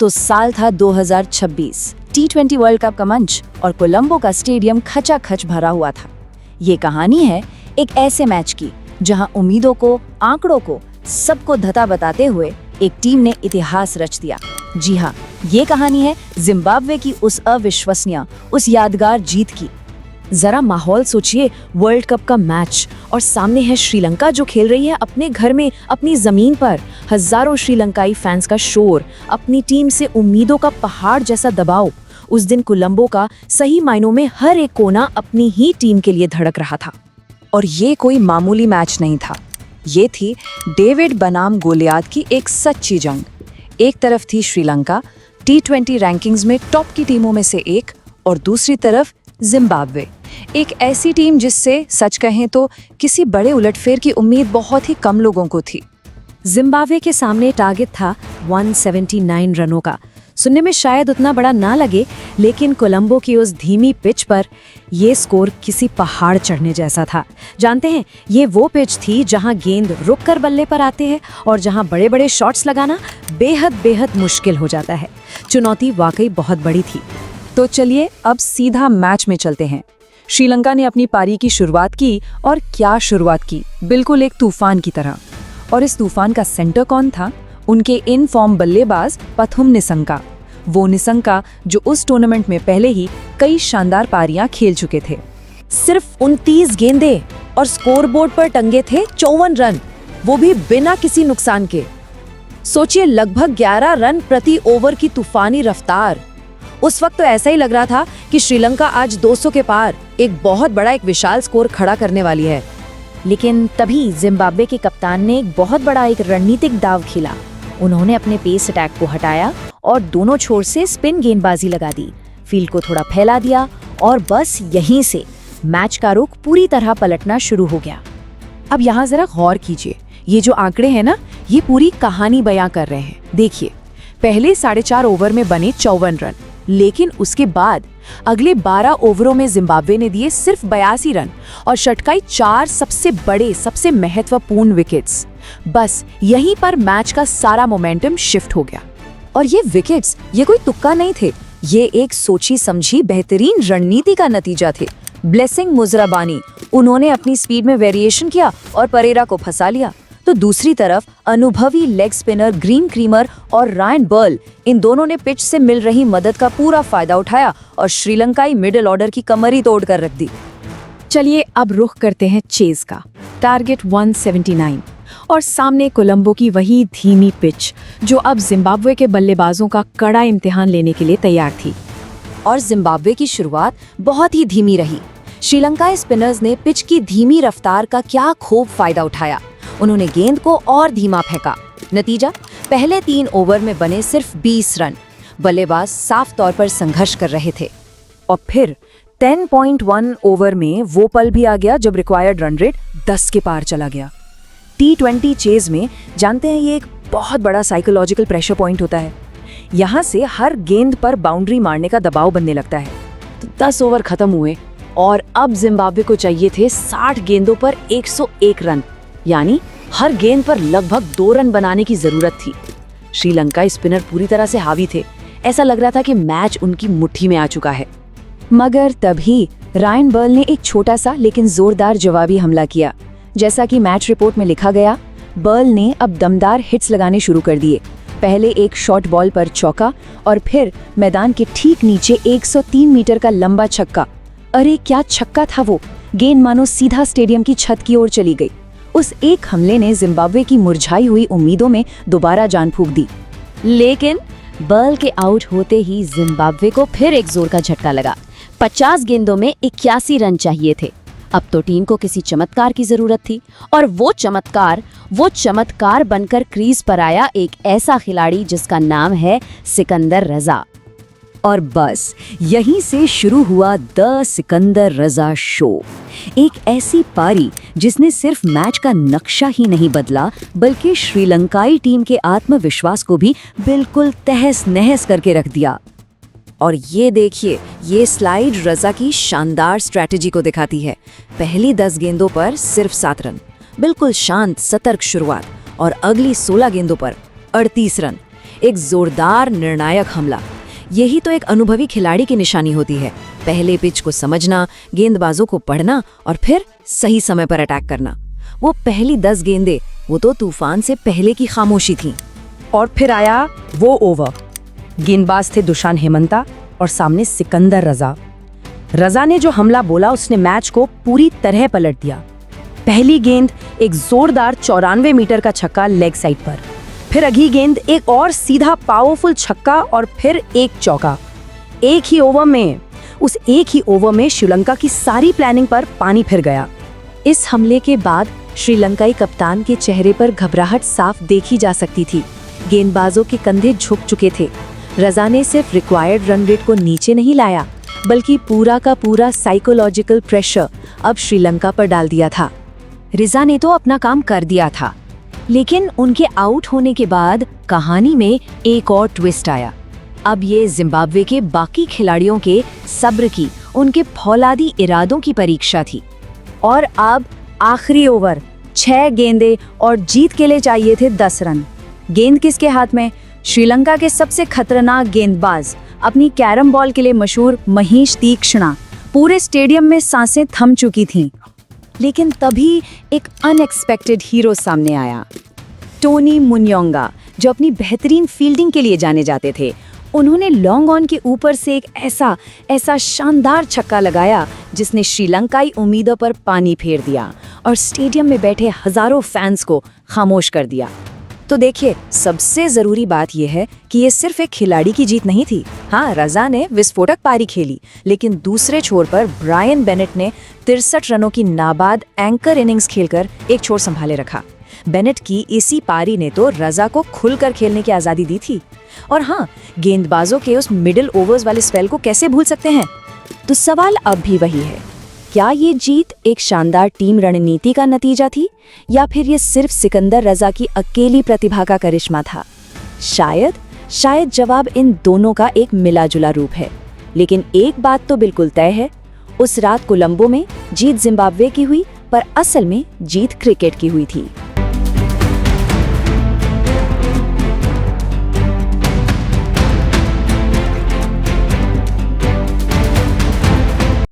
तो साल था 2026। T20 वर्ल्ड कप का मंच और कोलंबो का स्टेडियम खचाखच भरा हुआ था। ये कहानी है एक ऐसे मैच की जहां उम्मीदों को, आंकड़ों को, सबको धता बताते हुए एक टीम ने इतिहास रच दिया। जी हाँ, ये कहानी है जिम्बाब्वे की उस अविश्वसनीय, उस यादगार जीत की। जरा माहौल सोचिए, वर्ल्ड कप का मैच और सामने है श्रीलंका जो खेल रही है अपने घर में, अपनी जमीन पर। हजारों श्रीलंकाई फैंस का शोर, अपनी टीम से उम्मीदों का पहाड़ जैसा दबाव। उस दिन कोलंबो का सही मायनों में हर एक कोना अपनी ही टीम के लिए धड़क रहा था। और ये कोई मामूली मैच नहीं था, ये थी डेविड बनाम गोलियात की एक सच्ची जंग। एक तरफ थी श्रीलंका, T20 रैंकिंग्स में टॉप की टीमों में से एक, और दूसरी तरफ जिम्बाब्वे, एक ऐसी टीम जिससे सच कहें तो किसी बड़े उलटफेर की उम्मीद बहुत ही कम लोगों को थी। जिम्बाब्वे के सामने टारगेट था 179 रनों का। सुनने में शायद उतना बड़ा ना लगे, लेकिन कोलंबो की उस धीमी पिच पर ये स्कोर किसी पहाड़ चढ़ने जैसा था। जानते हैं, ये वो पिच थी जहां गेंद रुककर बल्ले पर आते हैं और जहां बड़े बड़े शॉट्स लगाना बेहद मुश्किल हो जाता है। चुनौती वाकई बहुत बड़ी थी। तो चलिए अब सीधा मैच में चलते हैं। श्रीलंका ने अपनी पारी की शुरुआत की, और क्या शुरुआत की, बिल्कुल एक तूफान की तरह। और इस तूफान का सेंटर कौन था? उनके इन फॉर्म बल्लेबाज पथुम निसंका। वो निसंका जो उस टूर्नामेंट में पहले ही कई शानदार पारियां खेल चुके थे। सिर्फ 29 गेंदें और स्कोरबोर्ड पर टंगे थे 54 रन, वो भी बिना किसी नुकसान के। सोचिए, लगभग 11 रन प्रति ओवर की तूफानी रफ्तार। उस वक्त तो ऐसा ही लग रहा था कि श्रीलंका आज 200 के पार एक बहुत बड़ा, एक विशाल स्कोर खड़ा करने वाली है। लेकिन तभी जिम्बाब्वे के कप्तान ने एक बहुत बड़ा एक रणनीतिक दाव खेला। उन्होंने अपने पेस अटैक को हटाया और दोनों छोर से स्पिन गेंदबाजी लगा दी, फील्ड को थोड़ा फैला दिया, और बस यहीं से मैच का रुख पूरी तरह पलटना शुरू हो गया। अब यहाँ जरा गौर कीजिए, ये जो आंकड़े हैं ना, ये पूरी कहानी बयां कर रहे हैं। देखिए, पहले 4.5 ओवर में बने 54 रन, लेकिन उसके बाद अगले 12 ओवरों में जिम्बाब्वे ने दिए सिर्फ 82 रन और शटकाई 4 सबसे बड़े, सबसे महत्वपूर्ण विकेट्स। बस यहीं पर मैच का सारा मोमेंटम शिफ्ट हो गया। और ये विकेट्स, ये कोई तुक्का नहीं थे, ये एक सोची समझी बेहतरीन रणनीति का नतीजा थे। ब्लेसिंग मुजराबानी, उन्होंने अपनी स्पीड में वेरिएशन किया और परेरा को फंसा लिया। तो दूसरी तरफ अनुभवी लेग स्पिनर ग्रीन क्रीमर और रायन बर्ल, इन दोनों ने पिच से मिल रही मदद का पूरा फायदा उठाया और श्रीलंकाई मिडिल ऑर्डर की कमर ही तोड़ कर रख दी। चलिए अब रुख करते हैं चेज का। टारगेट 179 और सामने कोलंबो की वही धीमी पिच जो अब जिम्बाब्वे के बल्लेबाजों का कड़ा इम्तिहान लेने के लिए तैयार थी। और जिम्बाब्वे की शुरुआत बहुत ही धीमी रही। श्रीलंकाई स्पिनर्स ने पिच की धीमी रफ्तार का क्या खूब फायदा उठाया। उन्होंने गेंद को और धीमा फेंका। नतीजा, पहले 3 ओवर में बने सिर्फ 20 रन। बल्लेबाज साफ तौर पर संघर्ष कर रहे थे। और फिर 10.1 ओवर में वो पल भी आ गया जब रिक्वायर्ड रन रेट 10 के पार चला गया। T20 चेज में जानते हैं, ये एक बहुत बड़ा साइकोलॉजिकल प्रेशर पॉइंट होता है। यहाँ से हर गेंद पर बाउंड्री मारने का दबाव बनने लगता है। तो 10 ओवर खत्म हुए और अब जिम्बाब्वे को चाहिए थे 60 गेंदों पर 101 रन, यानी हर गेंद पर लगभग 2 रन बनाने की जरूरत थी। श्रीलंकाई स्पिनर पूरी तरह से हावी थे। ऐसा लग रहा था कि मैच उनकी मुट्ठी में आ चुका है। मगर तभी रायन बर्ल ने एक छोटा सा लेकिन जोरदार जवाबी हमला किया। जैसा कि मैच रिपोर्ट में लिखा गया, बर्ल ने अब दमदार हिट्स लगाने शुरू कर दिए। पहले एक शॉर्ट बॉल पर चौका और फिर मैदान के ठीक नीचे 103 मीटर का लंबा छक्का। अरे क्या छक्का था वो! गेंद मानो सीधा स्टेडियम की छत की ओर चली गई। उस एक हमले ने जिम्बाब्वे की मुरझाई हुई उम्मीदों में दोबारा जान फूंक दी। लेकिन बर्ल के आउट होते ही जिम्बाब्वे को फिर एक जोर का झटका लगा। 50 गेंदों में 81 रन चाहिए थे। अब तो टीम को किसी चमत्कार की जरूरत थी, और वो चमत्कार बनकर क्रीज पर आया एक ऐसा खिलाड़ी जिसका नाम है सिकंदर रजा। और बस यहीं से शुरू हुआ द सिकंदर रजा शो। एक ऐसी पारी जिसने सिर्फ मैच का नक्शा ही नहीं बदला, बल्कि श्रीलंकाई टीम के आत्मविश्वास को भी बिल्कुल तहस नहस करके रख दिया। और ये देखिए, ये स्लाइड रजा की शानदार स्ट्रैटेजी को दिखाती है। पहली 10 गेंदों पर सिर्फ 7 रन, बिल्कुल शांत सतर्क शुरुआत, और अगली 16 गेंदों पर 38 रन। एक जोरदार निर्णायक हमला। यही तो एक अनुभवी खिलाड़ी की निशानी होती है, पहले पिच को समझना, गेंदबाजों को पढ़ना और फिर सही समय पर अटैक करना। वो पहली 10 गेंदें वो तो तूफान से पहले की खामोशी थीं। और फिर आया वो ओवर। गेंदबाज थे दुशान हेमंता और सामने सिकंदर रजा। रजा ने जो हमला बोला उसने मैच को पूरी तरह पलट दिया। पहली गेंद एक जोरदार 94 मीटर का छक्का लेग साइड पर, फिर अगली गेंद एक और सीधा पावरफुल छक्का और फिर एक चौका। एक ही ओवर में श्रीलंका की सारी प्लानिंग पर पानी फिर गया। इस हमले के बाद श्रीलंकाई कप्तान के चेहरे पर घबराहट साफ देखी जा सकती थी। गेंदबाजों के कंधे झुक चुके थे। रजा ने सिर्फ रिक्वायर्ड रन रेट को नीचे नहीं लाया, बल्कि पूरा का पूरा साइकोलॉजिकल प्रेशर अब श्रीलंका पर डाल दिया था। रजा ने तो अपना काम कर दिया था, लेकिन उनके आउट होने के बाद कहानी में एक और ट्विस्ट आया। अब ये जिम्बाब्वे के बाकी खिलाड़ियों के सब्र की, उनके फौलादी इरादों की परीक्षा थी। और अब आखिरी ओवर, 6 गेंदें और जीत के लिए चाहिए थे 10 रन। गेंद किसके हाथ में? श्रीलंका के सबसे खतरनाक गेंदबाज, अपनी कैरम बॉल के लिए मशहूर महेश तीक्ष्णा। पूरे स्टेडियम में सांसें थम चुकी थीं। लेकिन तभी एक अनएक्सपेक्टेड हीरो सामने आया। टोनी मुन्योंगा, जो अपनी बेहतरीन फील्डिंग के लिए जाने जाते थे, उन्होंने लॉन्ग ऑन के ऊपर से एक ऐसा शानदार छक्का लगाया जिसने श्रीलंकाई उम्मीदों पर पानी फेर दिया और स्टेडियम में बैठे हजारों फैंस को खामोश कर दिया। तो देखिए, सबसे जरूरी बात यह है कि ये सिर्फ एक खिलाड़ी की जीत नहीं थी। हाँ, रजा ने विस्फोटक पारी खेली, लेकिन दूसरे छोर पर ब्रायन बेनेट ने 63 रनों की नाबाद एंकर इनिंग्स खेलकर एक छोर संभाले रखा। बेनेट की इसी पारी ने तो रजा को खुलकर खेलने की आज़ादी दी थी। और हाँ, गेंदबाजों के उस मिडिल ओवर्स वाले स्पेल को कैसे भूल सकते हैं? तो सवाल अब भी वही है, क्या ये जीत एक शानदार टीम रणनीति का नतीजा थी, या फिर ये सिर्फ सिकंदर रजा की अकेली प्रतिभा का करिश्मा था? शायद जवाब इन दोनों का एक मिला जुला रूप है। लेकिन एक बात तो बिल्कुल तय है, उस रात कोलंबो में जीत जिम्बाब्वे की हुई, पर असल में जीत क्रिकेट की हुई थी।